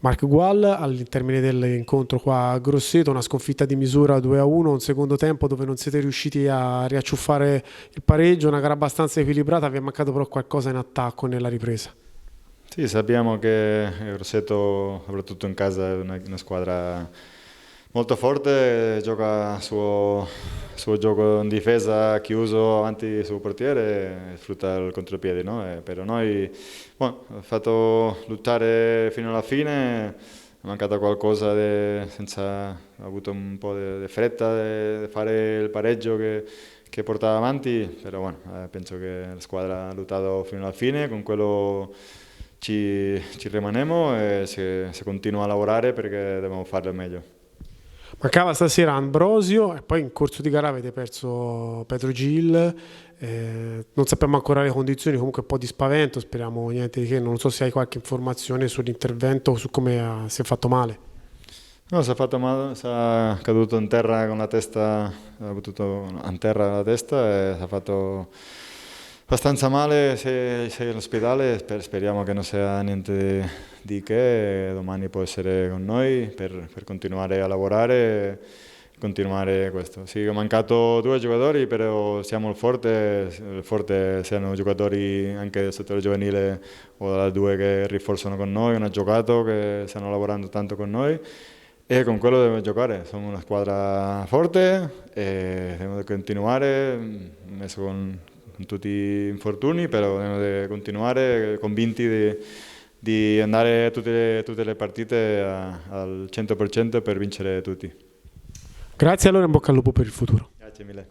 Mark Gual al termine dell'incontro qua a Grosseto, una sconfitta di misura 2-1, un secondo tempo dove non siete riusciti a riacciuffare il pareggio, una gara abbastanza equilibrata, vi è mancato però qualcosa in attacco nella ripresa. Sì, sappiamo che Grosseto, soprattutto in casa, è una squadra molto forte, gioca suo gioco in difesa chiuso avanti il suo portiere e sfrutta il contropiede, no? Per noi ha fatto lottare fino alla fine, è mancato qualcosa, ha avuto un po' di fretta di fare il pareggio che portava avanti, però penso che la squadra ha lottato fino alla fine, con quello ci rimaniamo e si continua a lavorare perché dobbiamo farlo meglio. Mancava stasera Ambrosio e poi in corso di gara avete perso Pedro Gil, non sappiamo ancora le condizioni, comunque un po' di spavento, speriamo niente di che, non so se hai qualche informazione sull'intervento, su come si è fatto male. No, si è fatto male, si è caduto in terra con la testa, ha battuto in terra la testa e si è fatto abbastanza male, sei all'ospedale, speriamo che non sia niente di che, e domani può essere con noi per continuare a lavorare e continuare questo. Sì, ho mancato due giocatori, però siamo il forte siano giocatori anche del settore giovanile o dalla due che rinforzano con noi, hanno giocato, che stanno lavorando tanto con noi. E con quello dobbiamo giocare, siamo una squadra forte e dobbiamo continuare, messo con tutti gli infortuni, però dobbiamo continuare convinti di andare a tutte le partite al 100% per vincere tutti. Grazie allora, in bocca al lupo per il futuro. Grazie mille.